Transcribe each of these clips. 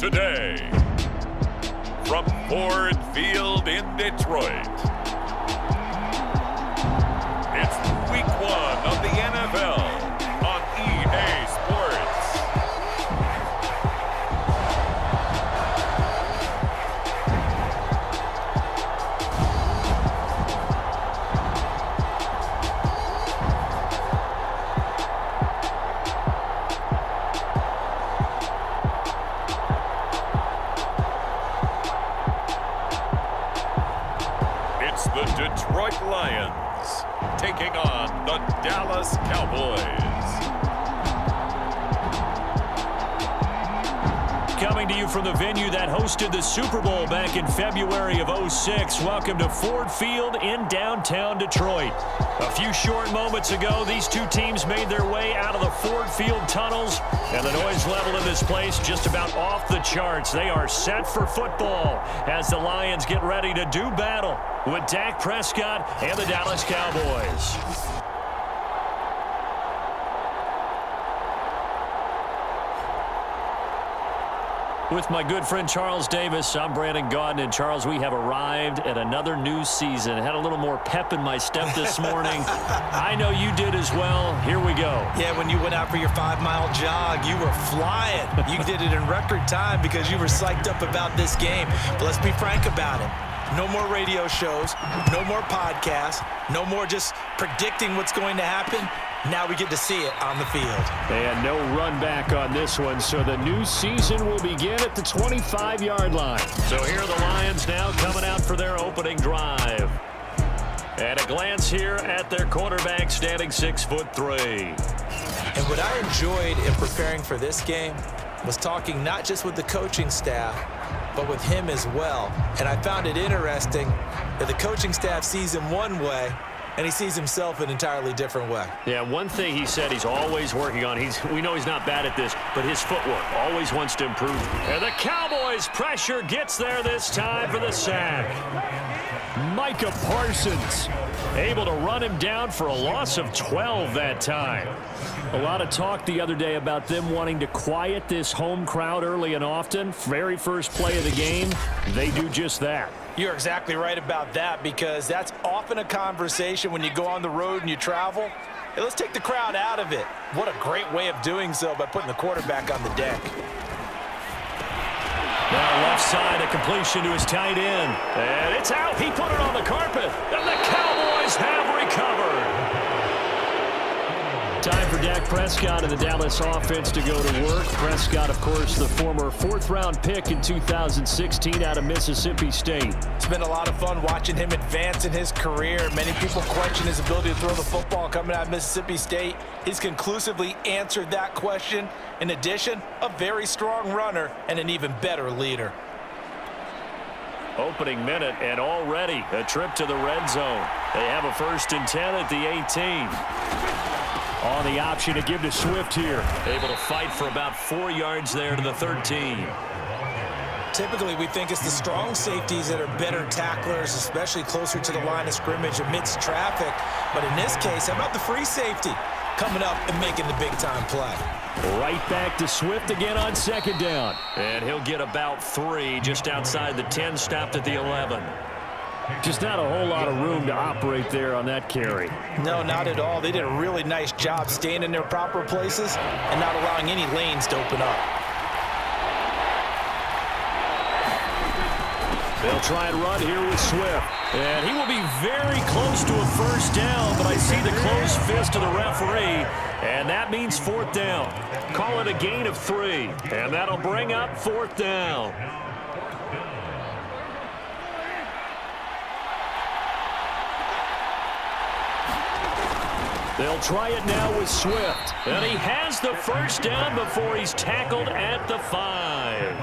today. From Ford Field in Detroit, it's Week 1 of the NFL on EA Sports. It's the Detroit Lions taking on the Dallas Cowboys. Coming to you from the venue that hosted the Super Bowl back in February of '06. Welcome to Ford Field in downtown Detroit. A few short moments ago, these two teams made their way out of the Ford Field tunnels, and the noise level in this place just about off the charts. They are set for football as the Lions get ready to do battle with Dak Prescott and the Dallas Cowboys. With my good friend Charles Davis, I'm Brandon Gaudin. And Charles, we have arrived at another new season. Had a little more pep in my step this morning. I know you did as well. Here we go. Yeah, when you went out for your 5-mile jog, you were flying. You did it in record time because you were psyched up about this game. But let's be frank about it. No more radio shows, no more podcasts, no more just predicting what's going to happen. Now we get to see it on the field. And no run back on this one, so the new season will begin at the 25-yard line. So here are the Lions now coming out for their opening drive. And a glance here at their quarterback standing 6'3". And what I enjoyed in preparing for this game was talking not just with the coaching staff, but with him as well. And I found it interesting that the coaching staff sees him one way, and he sees himself an entirely different way. Yeah, one thing he said he's always working on, we know he's not bad at this, but his footwork always wants to improve. And the Cowboys pressure gets there this time for the sack. Micah Parsons able to run him down for a loss of 12 that time. A lot of talk the other day about them wanting to quiet this home crowd early and often. Very first play of the game, they do just that. You're exactly right about that, because that's often a conversation when you go on the road and you travel. Hey, let's take the crowd out of it. What a great way of doing so by putting the quarterback on the deck. Now left side, a completion to his tight end. And it's out. He put it on the carpet. And the Cowboys have recovered. Time for Dak Prescott and the Dallas offense to go to work. Prescott, of course, the former 4th-round pick in 2016 out of Mississippi State. It's been a lot of fun watching him advance in his career. Many people question his ability to throw the football coming out of Mississippi State. He's conclusively answered that question. In addition, a very strong runner and an even better leader. Opening minute, and already a trip to the red zone. They have a 1st and 10 at the 18. On the option to give to Swift here. Able to fight for about 4 yards there to the 13. Typically, we think it's the strong safeties that are better tacklers, especially closer to the line of scrimmage amidst traffic. But in this case, how about the free safety coming up and making the big-time play? Right back to Swift again on 2nd down. And he'll get about 3 just outside the 10, stopped at the 11. Just not a whole lot of room to operate there on that carry. No, not at all. They did a really nice job staying in their proper places and not allowing any lanes to open up. They'll try and run here with Swift. And he will be very close to a 1st down, but I see the closed fist of the referee, and that means 4th down. Call it a gain of 3, and that'll bring up 4th down. They'll try it now with Swift. And he has the 1st down before he's tackled at the 5.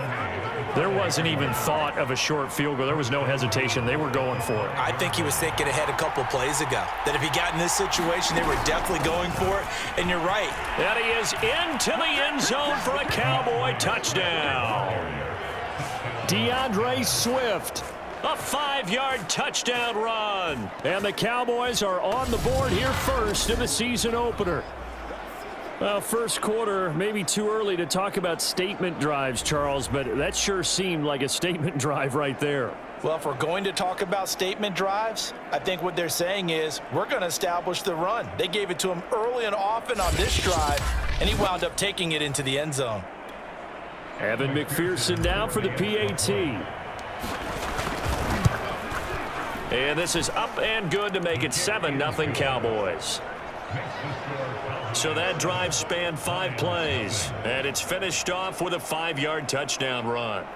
There wasn't even thought of a short field goal. There was no hesitation. They were going for it. I think he was thinking ahead a couple plays ago, that if he got in this situation, they were definitely going for it. And you're right. And he is into the end zone for a Cowboy touchdown. DeAndre Swift. A 5-yard touchdown run. And the Cowboys are on the board here first in the season opener. Well, first quarter, maybe too early to talk about statement drives, Charles, but that sure seemed like a statement drive right there. Well, if we're going to talk about statement drives, I think what they're saying is we're going to establish the run. They gave it to him early and often on this drive, and he wound up taking it into the end zone. Evan McPherson down for the PAT. And this is up and good to make it 7-0 Cowboys. So that drive spanned 5 plays, and it's finished off with a 5-yard touchdown run.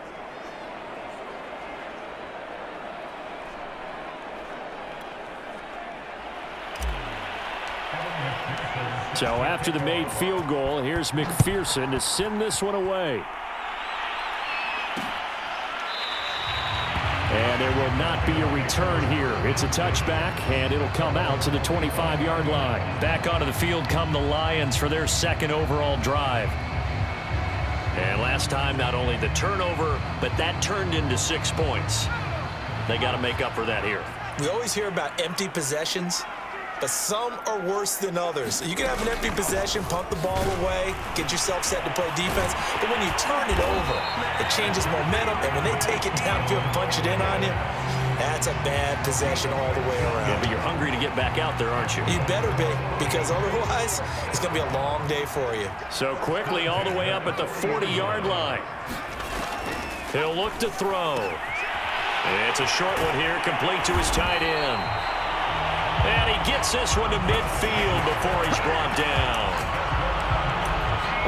So after the made field goal, here's McPherson to send this one away. And there will not be a return here. It's a touchback, and it'll come out to the 25-yard line. Back onto the field come the Lions for their second overall drive. And last time, not only the turnover, but that turned into 6 points. They got to make up for that here. We always hear about empty possessions, but some are worse than others. You can have an empty possession, punt the ball away, get yourself set to play defense, but when you turn it over, it changes momentum, and when they take it downfield and punch it in on you, that's a bad possession all the way around. Yeah, but you're hungry to get back out there, aren't you? You better be, because otherwise, it's going to be a long day for you. So quickly all the way up at the 40-yard line. He'll look to throw. It's a short one here, complete to his tight end. And he gets this one to midfield before he's brought down.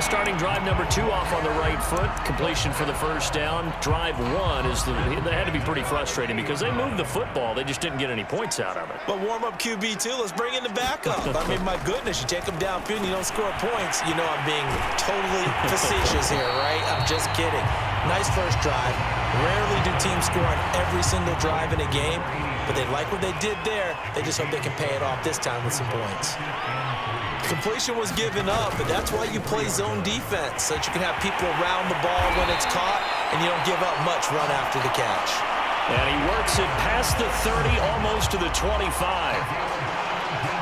Starting drive number 2 off on the right foot. Completion for the first down. Drive 1 is that had to be pretty frustrating because they moved the football. They just didn't get any points out of it. But warm-up QB, too. Let's bring in the backup. I mean, my goodness, you take them downfield and you don't score points. You know I'm being totally facetious here, right? I'm just kidding. Nice first drive. Rarely do teams score on every single drive in a game, but they like what they did there. They just hope they can pay it off this time with some points. Completion was given up, but that's why you play zone defense, so that you can have people around the ball when it's caught, and you don't give up much run after the catch. And he works it past the 30, almost to the 25.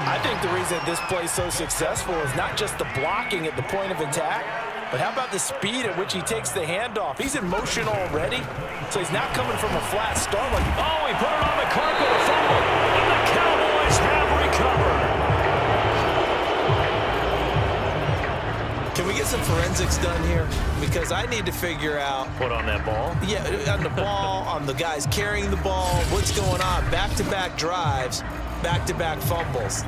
I think the reason this play is so successful is not just the blocking at the point of attack, but how about the speed at which he takes the handoff? He's in motion already, so he's not coming from a flat start. Like, oh, he put it on the carpet, a fumble, and the Cowboys have recovered. Can we get some forensics done here? Because I need to figure out. Put on that ball? Yeah, on the ball, on the guys carrying the ball. What's going on? Back-to-back drives, back-to-back fumbles.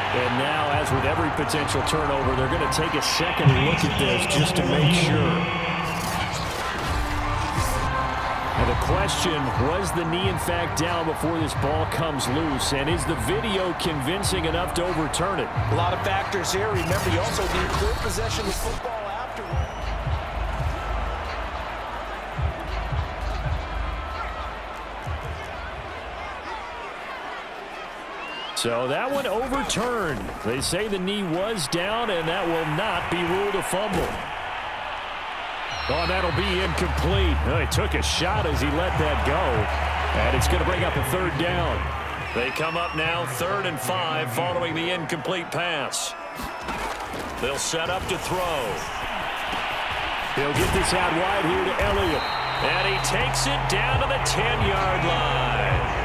And now, as with every potential turnover, they're going to take a second look at this just to make sure. And the question, was the knee in fact down before this ball comes loose? And is the video convincing enough to overturn it? A lot of factors here. Remember, you also need clear possession of football afterward. So that one overturned. They say the knee was down, and that will not be ruled a fumble. Oh, that'll be incomplete. Oh, he took a shot as he let that go. And it's going to bring up a third down. They come up now 3rd and 5 following the incomplete pass. They'll set up to throw. He'll get this out wide here to Elliott. And he takes it down to the 10-yard line.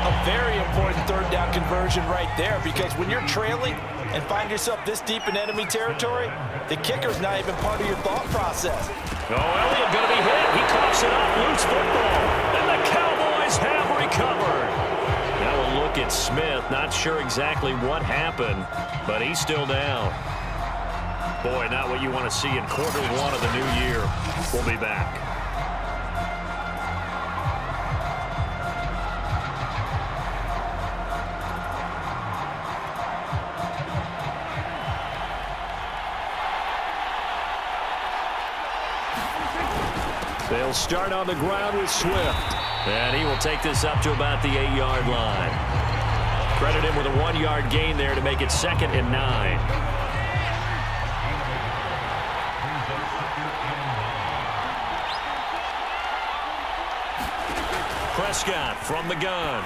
A very important third down conversion right there, because when you're trailing and find yourself this deep in enemy territory, the kicker's not even part of your thought process. Oh, Elliott going to be hit. He coughs it up. Loose football. And the Cowboys have recovered. Now a look at Smith. Not sure exactly what happened, but he's still down. Boy, not what you want to see in quarter 1 of the new year. We'll be back. They'll start on the ground with Swift. And he will take this up to about the 8-yard line. Credit him with a 1-yard gain there to make it 2nd and 9. Prescott from the gun.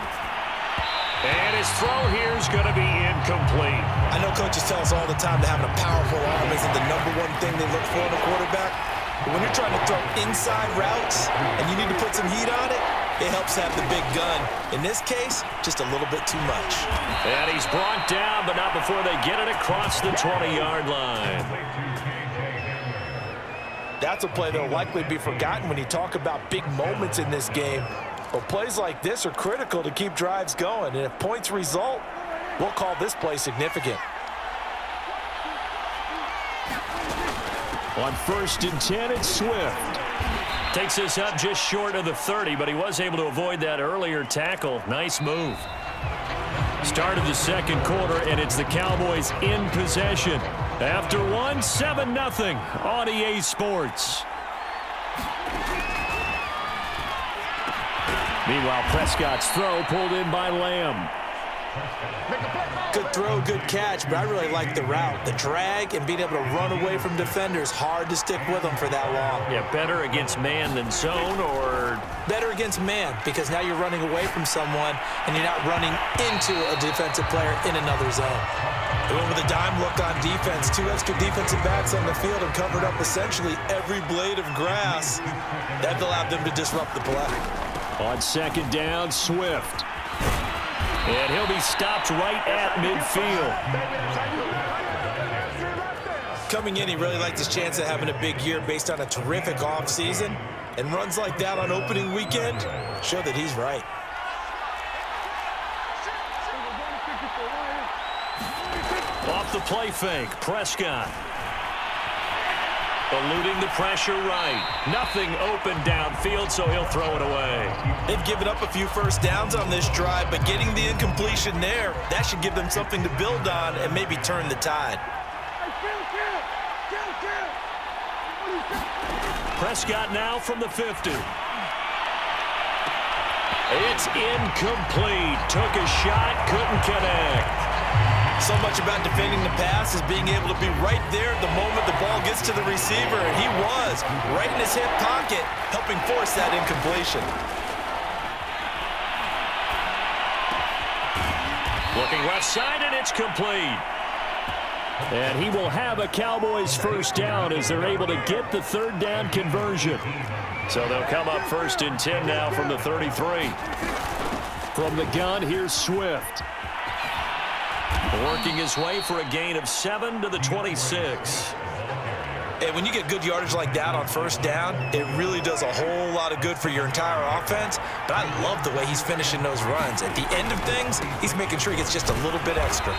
And his throw here is going to be incomplete. I know coaches tell us all the time that having a powerful arm isn't the #1 thing they look for in a quarterback. But when you're trying to throw inside routes and you need to put some heat on it, it helps have the big gun. In this case, just a little bit too much. And he's brought down, but not before they get it across the 20-yard line. That's a play that will likely be forgotten when you talk about big moments in this game. But plays like this are critical to keep drives going. And if points result, we'll call this play significant. On 1st and 10, it's Swift. Takes us up just short of the 30, but he was able to avoid that earlier tackle. Nice move. Start of the second quarter, and it's the Cowboys in possession. After one, 7-0 on EA Sports. Meanwhile, Prescott's throw pulled in by Lamb. Good throw, good catch, but I really like the route. The drag and being able to run away from defenders, hard to stick with them for that long. Yeah, better against man than zone, or? Better against man, because now you're running away from someone and you're not running into a defensive player in another zone. They went with a dime look on defense. 2 extra defensive backs on the field and covered up essentially every blade of grass. That allowed them to disrupt the play. On 2nd down, Swift. And he'll be stopped right at midfield. Coming in, he really liked his chance of having a big year based on a terrific offseason. And runs like that on opening weekend show that he's right. Off the play fake, Prescott. Eluding the pressure right. Nothing open downfield, so he'll throw it away. They've given up a few first downs on this drive, but getting the incompletion there, that should give them something to build on and maybe turn the tide. Prescott now from the 50. It's incomplete. Took a shot, couldn't connect. So much about defending the pass is being able to be right there at the moment the ball gets to the receiver, and he was right in his hip pocket, helping force that incompletion. Looking left side, and it's complete. And he will have a Cowboys first down as they're able to get the 3rd down conversion. So they'll come up 1st and 10 now from the 33. From the gun, here's Swift. Working his way for a gain of 7 to the 26. And when you get good yardage like that on 1st down, it really does a whole lot of good for your entire offense. But I love the way he's finishing those runs. At the end of things, he's making sure he gets just a little bit extra.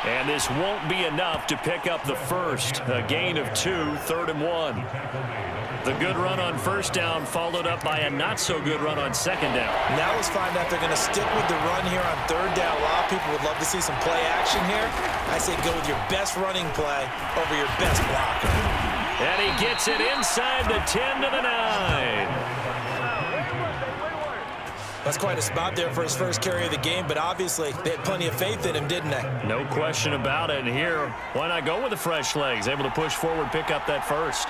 And this won't be enough to pick up the first. A gain of 2, 3rd and 1. The good run on 1st down followed up by a not-so-good run on 2nd down. Now let's find out if they're going to stick with the run here on 3rd down. A lot of people would love to see some play action here. I say go with your best running play over your best blocker. And he gets it inside the 10 to the 9. That's quite a spot there for his first carry of the game, but obviously they had plenty of faith in him, didn't they? No question about it. And here, why not go with the fresh legs? Able to push forward, pick up that first.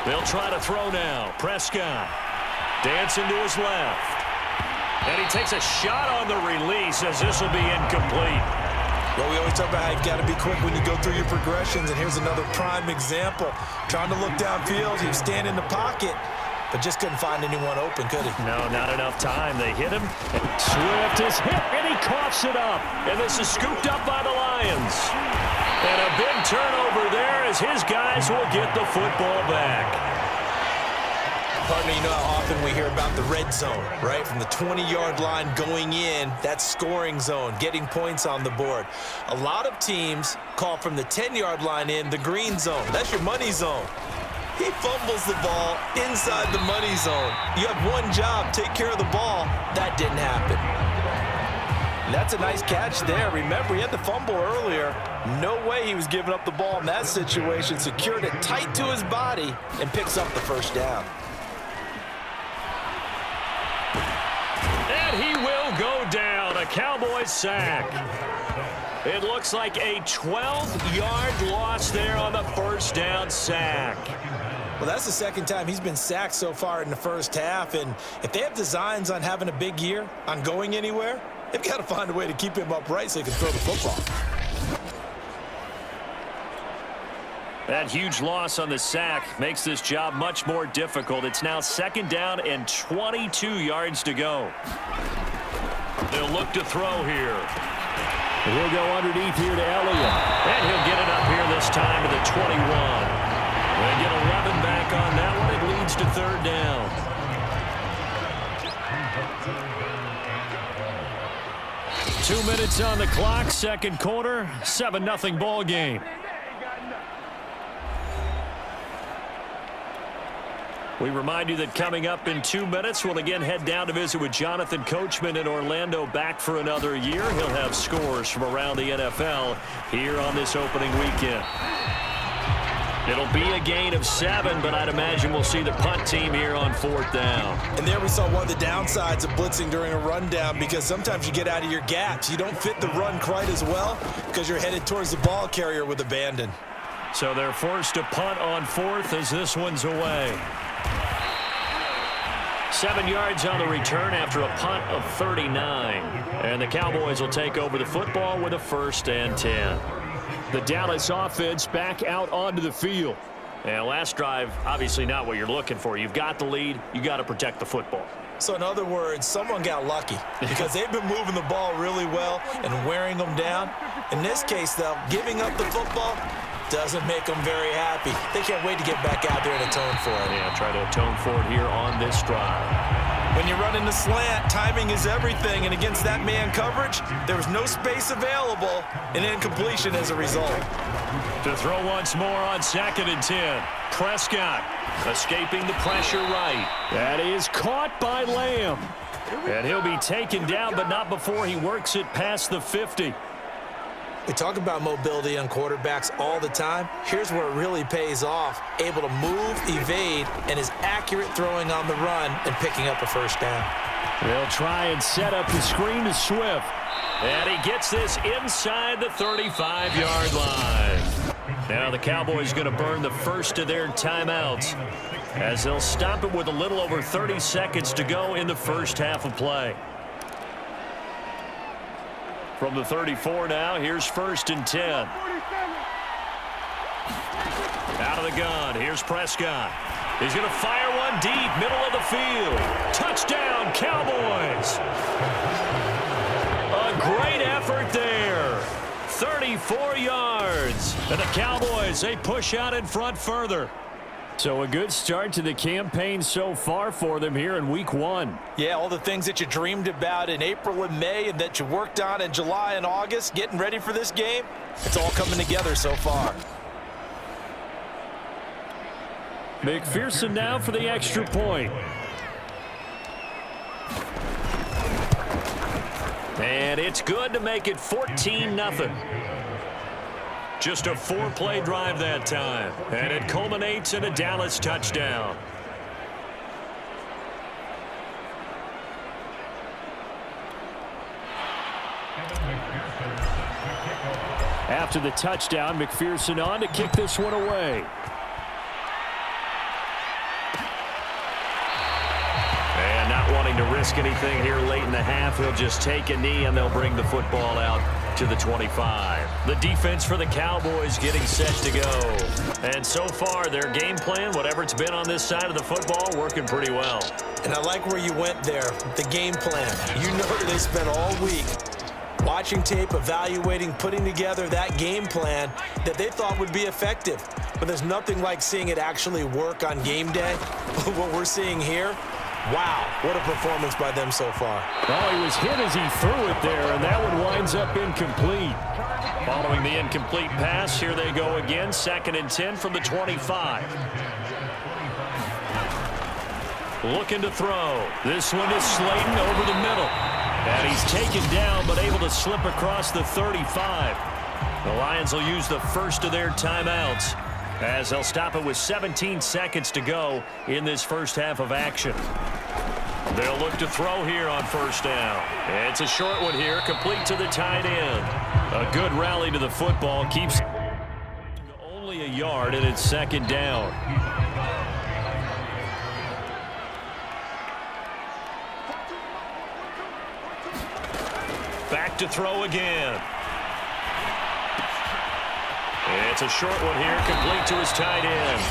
They'll try to throw now. Prescott dancing to his left. And he takes a shot on the release as this will be incomplete. Well, we always talk about how you've got to be quick when you go through your progressions, and here's another prime example. Trying to look downfield, he was standing in the pocket, but just couldn't find anyone open, could he? No, not enough time. They hit him. Swift is hit, and he coughs it up. And this is scooped up by the Lions. And a big turnover there as his guys will get the football back. Partner, you know how often we hear about the red zone, right? From the 20-yard line going in, that's scoring zone, getting points on the board. A lot of teams call from the 10-yard line in the green zone. That's your money zone. He fumbles the ball inside the money zone. You have one job, take care of the ball. That didn't happen. And that's a nice catch there. Remember, he had the fumble earlier. No way he was giving up the ball in that situation. Secured it tight to his body and picks up the first down. And he will go down. A Cowboys sack. It looks like a 12-yard loss there on the first down sack. Well, that's the second time he's been sacked so far in the first half, and if they have designs on having a big year, on going anywhere, they've got to find a way to keep him upright so he can throw the football. That huge loss on the sack makes this job much more difficult. It's now second down and 22 yards to go. They'll look to throw here. He'll go underneath here to Elliott. And he'll get it up here this time to the 21. They get 11 back on that one. It leads to third down. Two minutes on the clock, second quarter, 7-0 ball game. We remind you that coming up in 2 minutes, we'll again head down to visit with Jonathan Coachman in Orlando, back for another year. He'll have scores from around the NFL here on this opening weekend. It'll be a gain of 7, but I'd imagine we'll see the punt team here on fourth down. And there we saw one of the downsides of blitzing during a rundown, because sometimes you get out of your gaps. You don't fit the run quite as well because you're headed towards the ball carrier with abandon. So they're forced to punt on fourth as this one's away. 7 yards on the return after a punt of 39. And the Cowboys will take over the football with a 1st and 10. The Dallas offense back out onto the field. And last drive, obviously not what you're looking for. You've got the lead. You got to protect the football. So in other words, someone got lucky because they've been moving the ball really well and wearing them down. In this case, though, giving up the football doesn't make them very happy. They can't wait to get back out there and atone for it. Yeah, try to atone for it here on this drive. When you're running the slant, timing is everything, and against that man coverage, there was no space available, and incompletion as a result. To throw once more on 2nd and 10. Prescott escaping the pressure right. That is caught by Lamb. And he'll be taken down, but not before he works it past the 50. We talk about mobility on quarterbacks all the time. Here's where it really pays off. Able to move, evade, and is accurate throwing on the run and picking up a 1st down. They'll try and set up the screen to Swift. And he gets this inside the 35-yard line. Now the Cowboys going to burn the first of their timeouts as they'll stop it with a little over 30 seconds to go in the first half of play. From the 34 now, here's 1st and 10. Out of the gun, here's Prescott. He's going to fire one deep, middle of the field. Touchdown, Cowboys! A great effort there. 34 yards. And the Cowboys, they push out in front further. So a good start to the campaign so far for them here in week 1. Yeah, all the things that you dreamed about in April and May and that you worked on in July and August, getting ready for this game, it's all coming together so far. McPherson now for the extra point. And it's good to make it 14-0. Just a 4-play drive that time. And it culminates in a Dallas touchdown. After the touchdown, McPherson on to kick this one away. And not wanting to risk anything here late in the half, he'll just take a knee and they'll bring the football out to the 25. The defense for the Cowboys getting set to go. And so far, their game plan, whatever it's been on this side of the football, working pretty well. And I like where you went there, the game plan. You know that they spent all week watching tape, evaluating, putting together that game plan that they thought would be effective. But there's nothing like seeing it actually work on game day. What we're seeing here, wow, what a performance by them so far. Well, he was hit as he threw it there, and that one winds up incomplete. Following the incomplete pass, here they go again, 2nd and 10 from the 25. Looking to throw. This one is Slayton over the middle. And he's taken down, but able to slip across the 35. The Lions will use the first of their timeouts as they'll stop it with 17 seconds to go in this first half of action. They'll look to throw here on 1st down. It's a short one here, complete to the tight end. A good rally to the football keeps only a yard, and it's second down. Back to throw again. It's a short one here, complete to his tight end.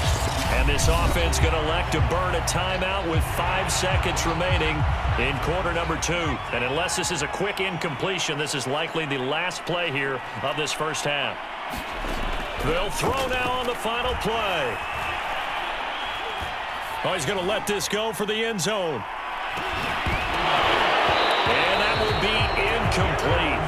And this offense going to elect to burn a timeout with 5 seconds remaining in quarter number 2. And unless this is a quick incompletion, this is likely the last play here of this first half. They'll throw now on the final play. Oh, he's going to let this go for the end zone. And that will be incomplete.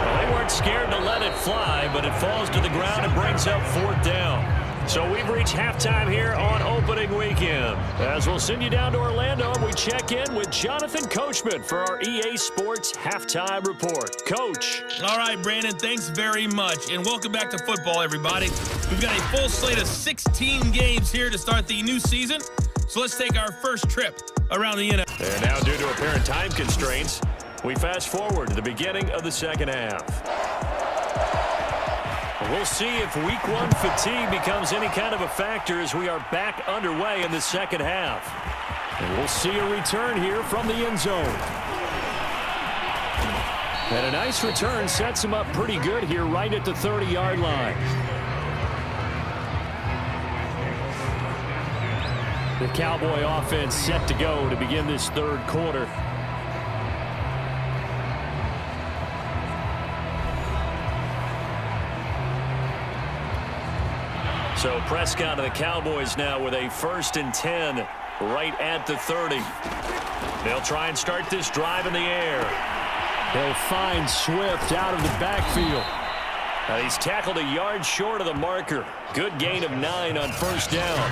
Well, they weren't scared to let it fly, but it falls to the ground and brings up 4th down. So we've reached halftime here on opening weekend. As we'll send you down to Orlando, we check in with Jonathan Coachman for our EA Sports Halftime Report. Coach. All right, Brandon, thanks very much. And welcome back to football, everybody. We've got a full slate of 16 games here to start the new season. So let's take our first trip around the NFL. And now, due to apparent time constraints, we fast forward to the beginning of the second half. We'll see if week 1 fatigue becomes any kind of a factor as we are back underway in the second half. And we'll see a return here from the end zone. And a nice return sets him up pretty good here right at the 30-yard line. The Cowboy offense set to go to begin this third quarter. So Prescott and the Cowboys now with a 1st and 10 right at the 30. They'll try and start this drive in the air. They'll find Swift out of the backfield. He's tackled a yard short of the marker. Good gain of 9 on 1st down.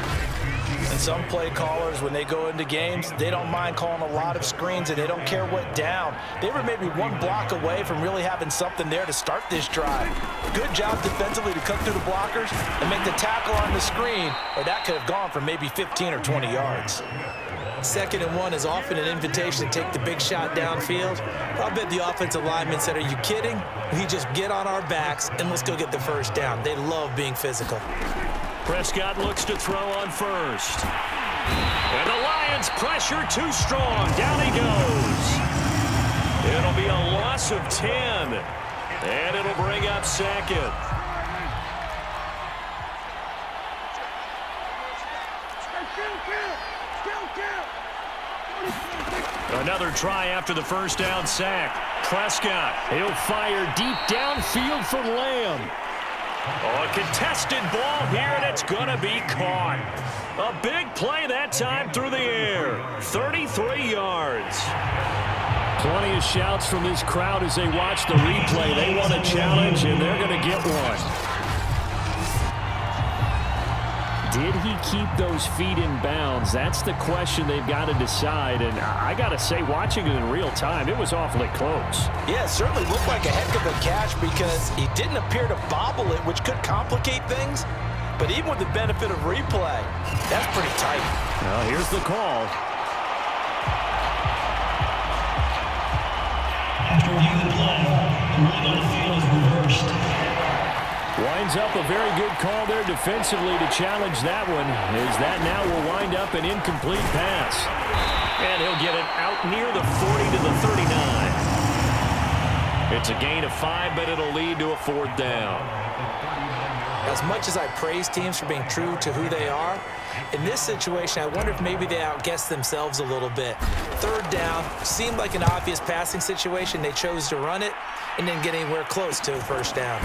And some play callers, when they go into games, they don't mind calling a lot of screens, and they don't care what down. They were maybe 1 block away from really having something there to start this drive. Good job defensively to cut through the blockers and make the tackle on the screen, or that could have gone for maybe 15 or 20 yards. 2nd and 1 is often an invitation to take the big shot downfield. I bet the offensive lineman said, "Are you kidding? We just get on our backs and let's go get the 1st down." They love being physical. Prescott looks to throw on 1st. And the Lions pressure too strong. Down he goes. It'll be a loss of 10. And it'll bring up 2nd. Another try after the 1st down sack. Prescott, he'll fire deep downfield for Lamb. Oh, a contested ball here, and it's going to be caught. A big play that time through the air. 33 yards. Plenty of shouts from this crowd as they watch the replay. They want a challenge, and they're going to get one. Did he keep those feet in bounds? That's the question they've got to decide. And I got to say, watching it in real time, it was awfully close. Yeah, it certainly looked like a heck of a catch because he didn't appear to bobble it, which could complicate things. But even with the benefit of replay, that's pretty tight. Well, here's the call. After reviewing the play, the ruling on the field is reversed. Winds up a very good call there defensively to challenge that one, as that now will wind up an incomplete pass. And he'll get it out near the 40 to the 39. It's a gain of 5, but it'll lead to a 4th down. As much as I praise teams for being true to who they are, in this situation, I wonder if maybe they outguessed themselves a little bit. 3rd down seemed like an obvious passing situation. They chose to run it and didn't get anywhere close to a 1st down.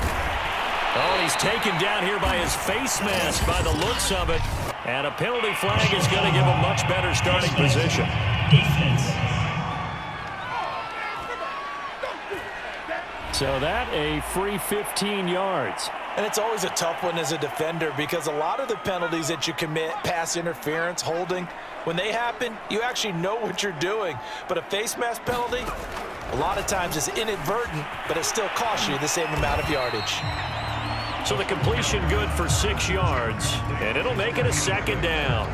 Oh, he's taken down here by his face mask by the looks of it. And a penalty flag is going to give a much better starting position. Defense. So that a free 15 yards. And it's always a tough one as a defender because a lot of the penalties that you commit, pass interference, holding, when they happen, you actually know what you're doing. But a face mask penalty, a lot of times is inadvertent, but it still costs you the same amount of yardage. So the completion good for 6 yards, and it'll make it a 2nd down.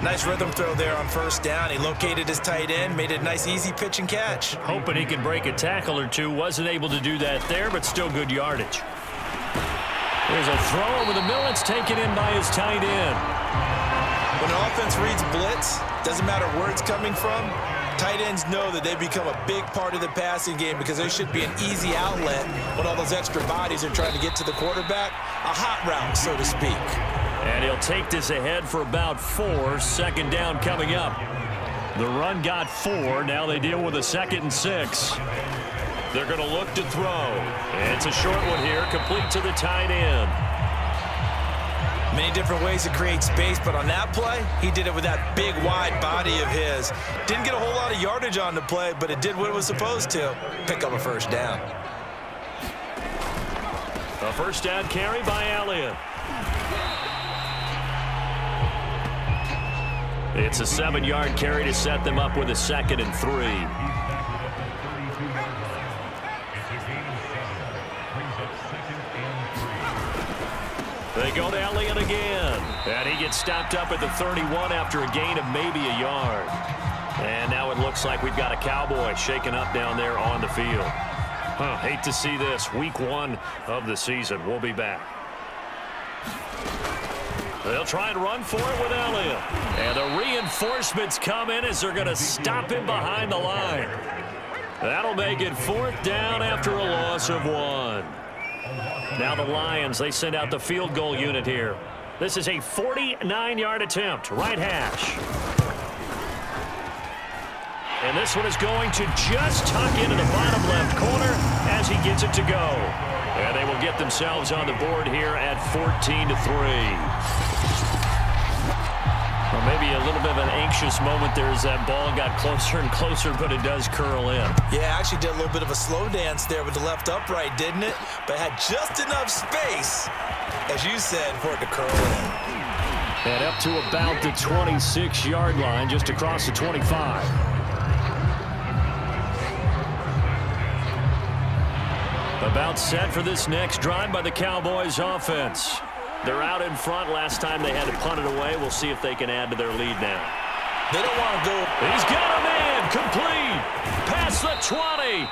Nice rhythm throw there on first down. He located his tight end, made it a nice, easy pitch and catch. Hoping he could break a tackle or two. Wasn't able to do that there, but still good yardage. There's a throw over the middle. It's taken in by his tight end. When an offense reads blitz, doesn't matter where it's coming from, tight ends know that they become a big part of the passing game because they should be an easy outlet when all those extra bodies are trying to get to the quarterback. A hot route, so to speak. And he'll take this ahead for about 4. Second down coming up. The run got 4. Now they deal with a 2nd and 6. They're going to look to throw. It's a short one here, complete to the tight end. Many different ways to create space, but on that play, he did it with that big, wide body of his. Didn't get a whole lot of yardage on the play, but it did what it was supposed to. Pick up a first down. A first down carry by Elliott. It's a 7-yard carry to set them up with a 2nd and 3. They go to Elliott again. And he gets stopped up at the 31 after a gain of maybe a yard. And now it looks like we've got a Cowboy shaken up down there on the field. Hate to see this. Week 1 of the season. We'll be back. They'll try and run for it with Elliott. And the reinforcements come in as they're going to stop him behind the line. That'll make it 4th down after a loss of 1. Now the Lions, they send out the field goal unit here. This is a 49-yard attempt, right hash. And this one is going to just tuck into the bottom left corner as he gets it to go. And they will get themselves on the board here at 14-3. Well, maybe a little bit of an anxious moment there as that ball got closer and closer, but it does curl in. Yeah, actually did a little bit of a slow dance there with the left upright, didn't it? But had just enough space, as you said, for it to curl in. And up to about the 26-yard line, just across the 25. About set for this next drive by the Cowboys offense. They're out in front. Last time they had to punt it away. We'll see if they can add to their lead now. They don't want to go. He's got a man. Complete. Past the 20.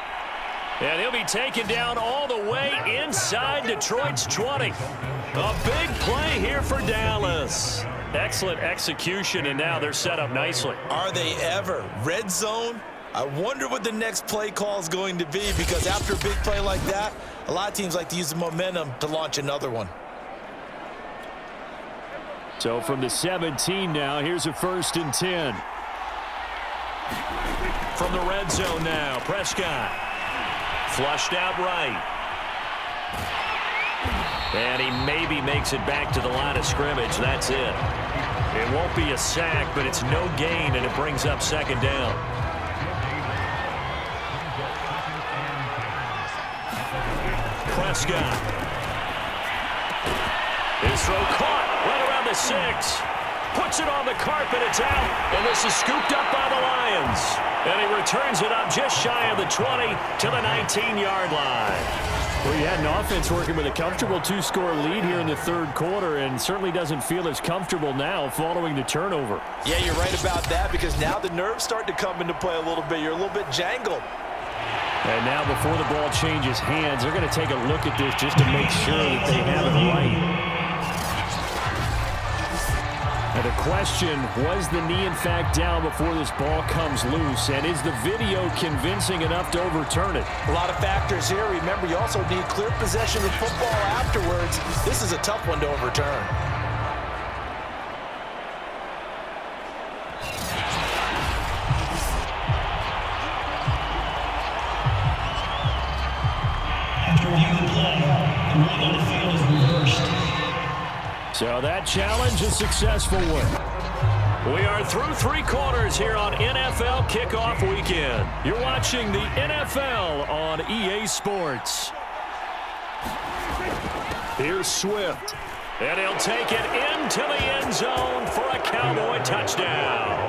And he'll be taken down all the way inside Detroit's 20. A big play here for Dallas. Excellent execution, and now they're set up nicely. Are they ever? Red zone? I wonder what the next play call is going to be, because after a big play like that, a lot of teams like to use the momentum to launch another one. So from the 17 now, here's a 1st and 10. From the red zone now, Prescott. Flushed out right. And he maybe makes it back to the line of scrimmage. That's it. It won't be a sack, but it's no gain, and it brings up 2nd down. Prescott. His throw caught right around the 6. Puts it on the carpet. It's out. And this is scooped up by the Lions. And he returns it up just shy of the 20 to the 19-yard line. Well, you had an offense working with a comfortable 2-score lead here in the 3rd quarter, and certainly doesn't feel as comfortable now following the turnover. Yeah, you're right about that, because now the nerves start to come into play a little bit. You're a little bit jangled. And now before the ball changes hands, they're going to take a look at this just to make sure that they have it right. Now the question, was the knee in fact down before this ball comes loose? And is the video convincing enough to overturn it? A lot of factors here. Remember, you also need clear possession of football afterwards. This is a tough one to overturn. After reviewing the play, the ruling on the field is reversed. So that challenge, a successful one. We are through 3 quarters here on NFL Kickoff Weekend. You're watching the NFL on EA Sports. Here's Swift. And he'll take it into the end zone for a Cowboy touchdown.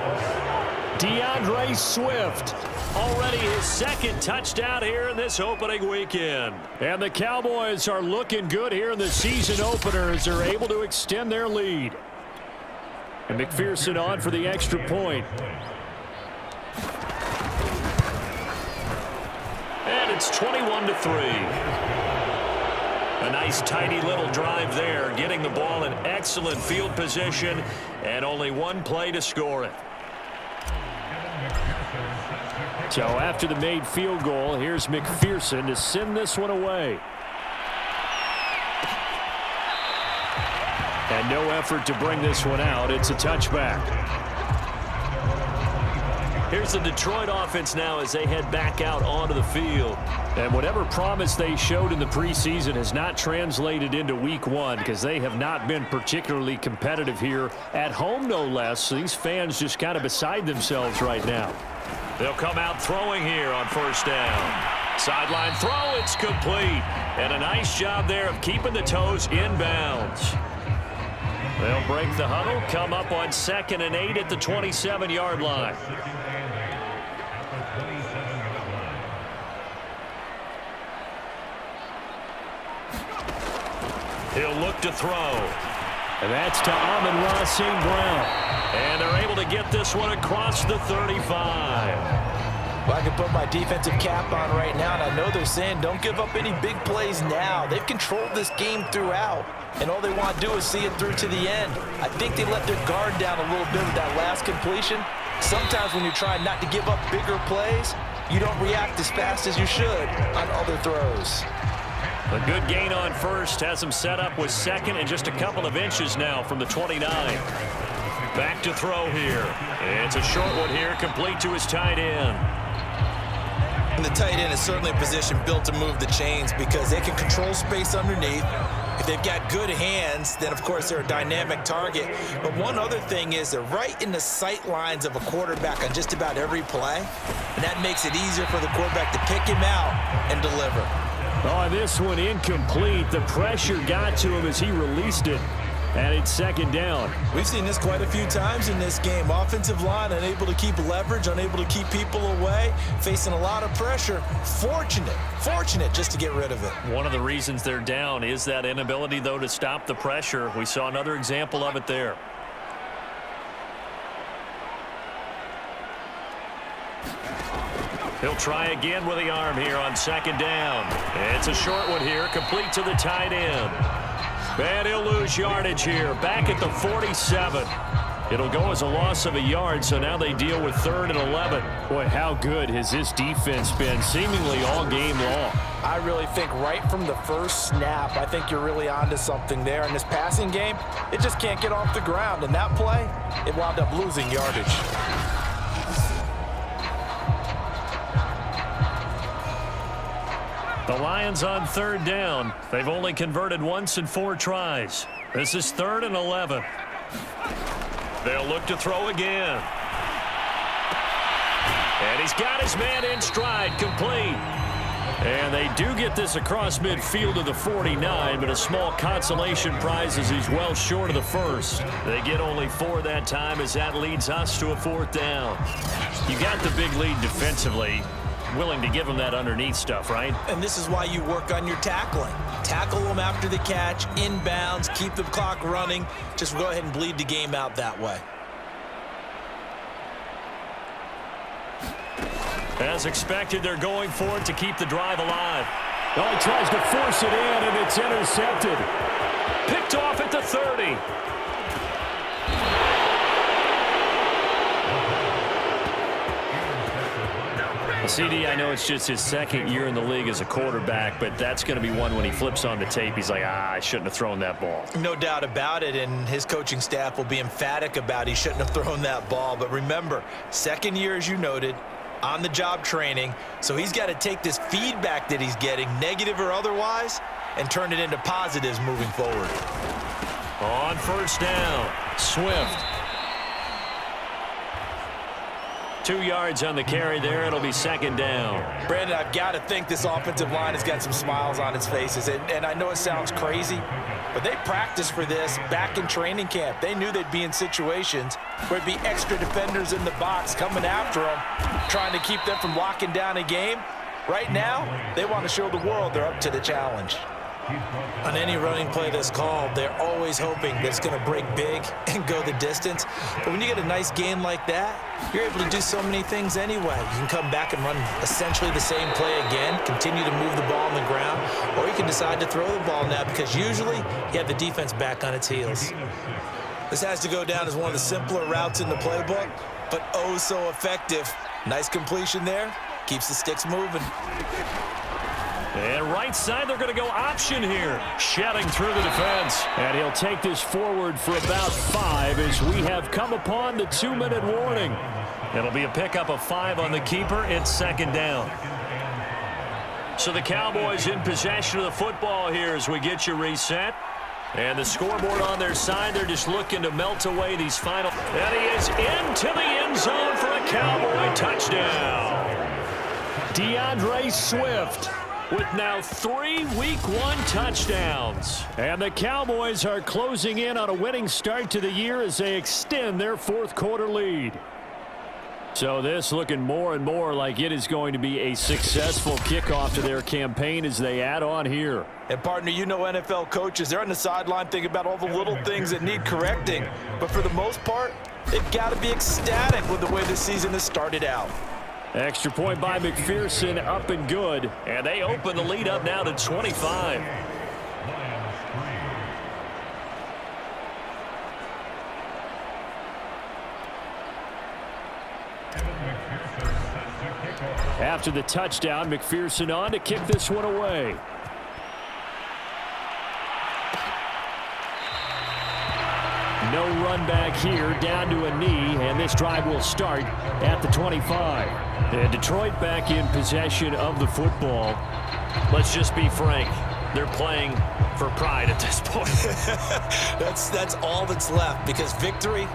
DeAndre Swift. Already his 2nd touchdown here in this opening weekend. And the Cowboys are looking good here in the season opener as they're able to extend their lead. And McPherson on for the extra point. And it's 21-3. A nice tidy little drive there, getting the ball in excellent field position, and only one play to score it. So after the made field goal, here's McPherson to send this one away. And no effort to bring this one out. It's a touchback. Here's the Detroit offense now as they head back out onto the field. And whatever promise they showed in the preseason has not translated into week one because they have not been particularly competitive here at home, no less. So these fans just kind of beside themselves right now. They'll come out throwing here on first down. Sideline throw, it's complete. And a nice job there of keeping the toes inbounds. They'll break the huddle, come up on 2nd and 8 at the 27-yard line. He'll look to throw. And that's to Amon-Ra St. Brown. And they're able to get this one across the 35. Well, I can put my defensive cap on right now, and I know they're saying don't give up any big plays now. They've controlled this game throughout, and all they want to do is see it through to the end. I think they let their guard down a little bit with that last completion. Sometimes when you're trying not to give up bigger plays, you don't react as fast as you should on other throws. A good gain on first has him set up with 2nd and just a couple of inches now from the 29. Back to throw here. It's a short one here, complete to his tight end. And the tight end is certainly a position built to move the chains because they can control space underneath. If they've got good hands, then of course they're a dynamic target. But one other thing is they're right in the sight lines of a quarterback on just about every play. And that makes it easier for the quarterback to pick him out and deliver. Oh, this one incomplete. The pressure got to him as he released it. And it's 2nd down. We've seen this quite a few times in this game. Offensive line unable to keep leverage, unable to keep people away, facing a lot of pressure. Fortunate just to get rid of it. One of the reasons they're down is that inability, though, to stop the pressure. We saw another example of it there. He'll try again with the arm here on 2nd down. It's a short one here, complete to the tight end. And he'll lose yardage here, back at the 47. It'll go as a loss of a yard, so now they deal with 3rd and 11. Boy, how good has this defense been seemingly all game long? I really think right from the first snap, I think you're really onto something there. In this passing game, it just can't get off the ground. And that play, it wound up losing yardage. The Lions on 3rd down. They've only converted once in 4 tries. This is 3rd and 11. They'll look to throw again. And he's got his man in stride, complete. And they do get this across midfield to the 49, but a small consolation prize as he's well short of the first. They get only 4 that time as that leads us to a 4th down. You got the big lead defensively. Willing to give them that underneath stuff, right? And this is why you work on your tackling. Tackle them after the catch, inbounds, keep the clock running. Just go ahead and bleed the game out that way. As expected, they're going for it to keep the drive alive. Oh, he tries to force it in, and it's intercepted. Picked off at the 30. CD, I know it's just his 2nd year in the league as a quarterback, but that's going to be one when he flips on the tape. He's like, I shouldn't have thrown that ball. No doubt about it, and his coaching staff will be emphatic about he shouldn't have thrown that ball. But remember, 2nd year, as you noted, on-the-job training, so he's got to take this feedback that he's getting, negative or otherwise, and turn it into positives moving forward. On 1st down, Swift. 2 yards on the carry there. It'll be 2nd down. Brandon, I've got to think this offensive line has got some smiles on its faces. And I know it sounds crazy, but they practiced for this back in training camp. They knew they'd be in situations where it'd be extra defenders in the box coming after them, trying to keep them from locking down a game. Right now, they want to show the world they're up to the challenge. On any running play that's called, they're always hoping that it's going to break big and go the distance. But when you get a nice gain like that, you're able to do so many things anyway. You can come back and run essentially the same play again, continue to move the ball on the ground, or you can decide to throw the ball now because usually you have the defense back on its heels. This has to go down as one of the simpler routes in the playbook, but oh so effective. Nice completion there. Keeps the sticks moving. And right side, they're going to go option here. Shedding through the defense. And he'll take this forward for about 5 as we have come upon the 2-minute warning. It'll be a pickup of 5 on the keeper. It's second down. So the Cowboys in possession of the football here as we get you reset. And the scoreboard on their side, they're just looking to melt away these final. And he is into the end zone for a Cowboy touchdown. DeAndre Swift with now 3 Week 1 touchdowns. And the Cowboys are closing in on a winning start to the year as they extend their fourth-quarter lead. So this looking more and more like it is going to be a successful kickoff to their campaign as they add on here. And, partner, you know NFL coaches, they're on the sideline thinking about all the little things that need correcting. But for the most part, they've got to be ecstatic with the way this season has started out. Extra point by McPherson, up and good. And they open the lead up now to 25. After the touchdown, McPherson on to kick this one away. No run back here, down to a knee, and this drive will start at the 25. And Detroit back in possession of the football. Let's just be frank. They're playing for pride at this point. That's all that's left because victory,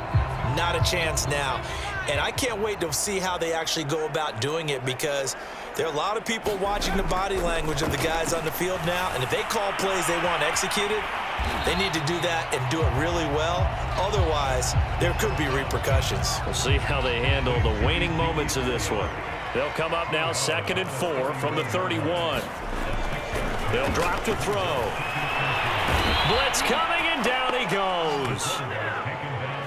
not a chance now. And I can't wait to see how they actually go about doing it because there are a lot of people watching the body language of the guys on the field now. And if they call plays they want executed, they need to do that and do it really well. Otherwise, there could be repercussions. We'll see how they handle the waning moments of this one. They'll come up now 2nd and 4 from the 31. They'll drop to throw. Blitz coming, and down he goes.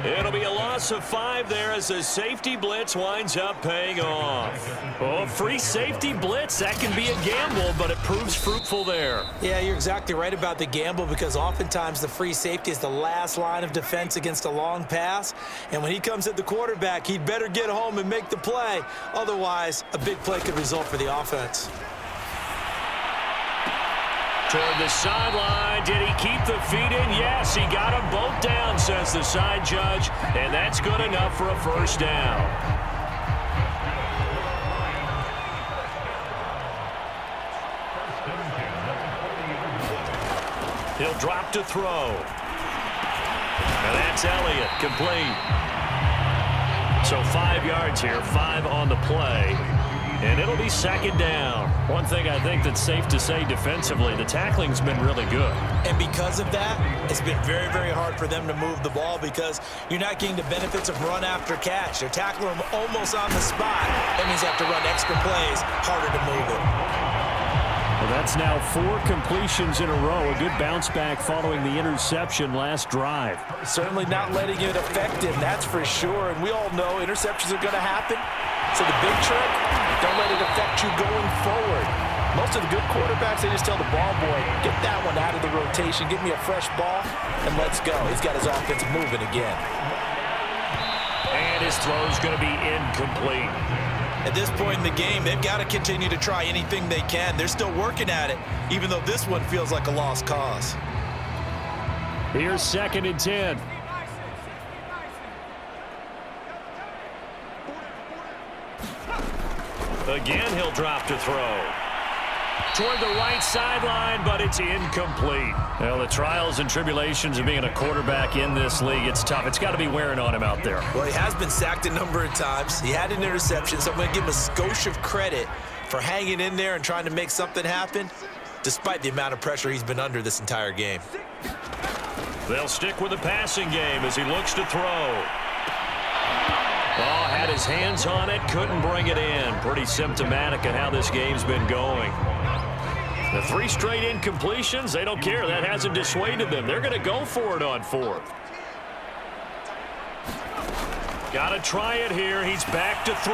It'll be a loss of 5 there as the safety blitz winds up paying off. Oh, free safety blitz, that can be a gamble, but it proves fruitful there. Yeah, you're exactly right about the gamble because oftentimes the free safety is the last line of defense against a long pass. And when he comes at the quarterback, he'd better get home and make the play. Otherwise, a big play could result for the offense. Toward the sideline, did he keep the feet in? Yes, he got them both down, says the side judge, and that's good enough for a first down. He'll drop to throw. And that's Elliott, complete. So 5 yards here, 5 on the play. And it'll be second down. One thing I think that's safe to say defensively, the tackling's been really good. And because of that, it's been very, very hard for them to move the ball because you're not getting the benefits of run after catch. They're tackling them almost on the spot. That means you have to run extra plays, harder to move it. Well, that's now 4 completions in a row. A good bounce back following the interception last drive. Certainly not letting it affect him, that's for sure. And we all know interceptions are going to happen. So the big trick, don't let it affect you going forward. Most of the good quarterbacks, they just tell the ball boy, get that one out of the rotation, give me a fresh ball, and let's go. He's got his offense moving again. And his throw's going to be incomplete. At this point in the game, they've got to continue to try anything they can. They're still working at it, even though this one feels like a lost cause. Here's 2nd and 10. Again, he'll drop to throw. Toward the right sideline, but it's incomplete. Well, the trials and tribulations of being a quarterback in this league, it's tough. It's got to be wearing on him out there. Well, he has been sacked a number of times. He had an interception, so I'm going to give him a skosh of credit for hanging in there and trying to make something happen, despite the amount of pressure he's been under this entire game. They'll stick with the passing game as he looks to throw. Oh, had his hands on it, couldn't bring it in. Pretty symptomatic of how this game's been going. The 3 straight incompletions, they don't care. That hasn't dissuaded them. They're going to go for it on 4th. Got to try it here. He's back to throw.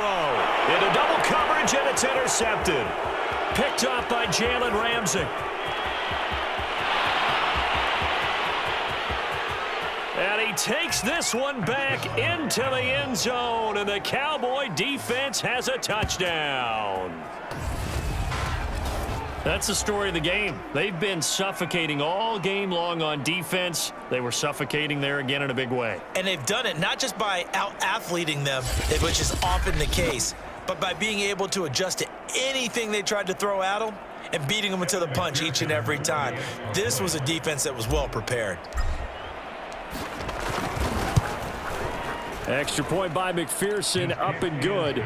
Into double coverage, and it's intercepted. Picked up by Jalen Ramsey. And he takes this one back into the end zone, and the Cowboy defense has a touchdown. That's the story of the game. They've been suffocating all game long on defense. They were suffocating there again in a big way. And they've done it not just by out-athleting them, which is often the case, but by being able to adjust to anything they tried to throw at them and beating them to the punch each and every time. This was a defense that was well prepared. Extra point by McPherson, up and good.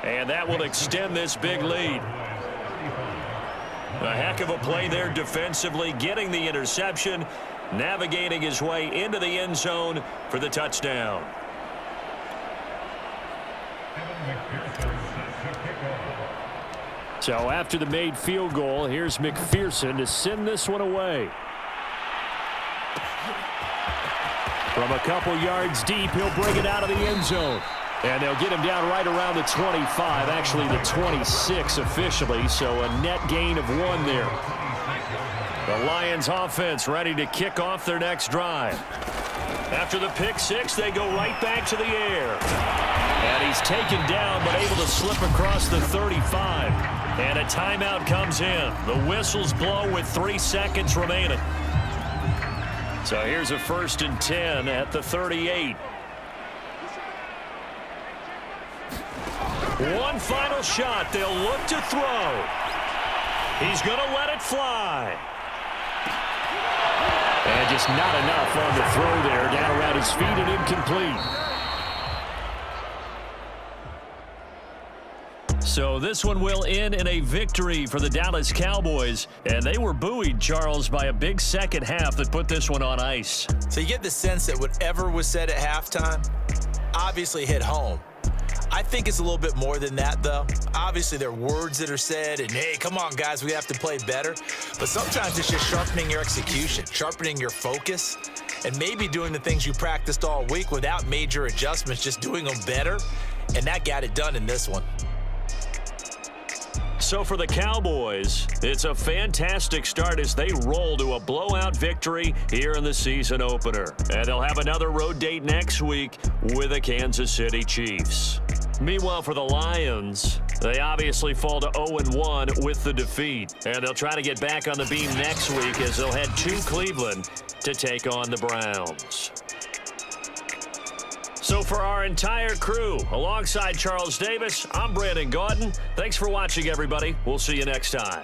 And that will extend this big lead. A heck of a play there defensively, getting the interception, navigating his way into the end zone for the touchdown. So after the made field goal, here's McPherson to send this one away. From a couple yards deep, he'll bring it out of the end zone. And they'll get him down right around the 25, actually the 26 officially, so a net gain of 1 there. The Lions offense ready to kick off their next drive. After the pick 6, they go right back to the air. And he's taken down, but able to slip across the 35. And a timeout comes in. The whistles blow with 3 seconds remaining. So here's a 1st and 10 at the 38. One final shot. They'll look to throw. He's going to let it fly. And just not enough on the throw there. Down around his feet and incomplete. So this one will end in a victory for the Dallas Cowboys. And they were buoyed, Charles, by a big second half that put this one on ice. So you get the sense that whatever was said at halftime obviously hit home. I think it's a little bit more than that, though. Obviously, there are words that are said, and, hey, come on, guys, we have to play better. But sometimes it's just sharpening your execution, sharpening your focus, and maybe doing the things you practiced all week without major adjustments, just doing them better. And that got it done in this one. So for the Cowboys, it's a fantastic start as they roll to a blowout victory here in the season opener. And they'll have another road date next week with the Kansas City Chiefs. Meanwhile, for the Lions, they obviously fall to 0-1 with the defeat. And they'll try to get back on the beam next week as they'll head to Cleveland to take on the Browns. So for our entire crew, alongside Charles Davis, I'm Brandon Gaudin. Thanks for watching, everybody. We'll see you next time.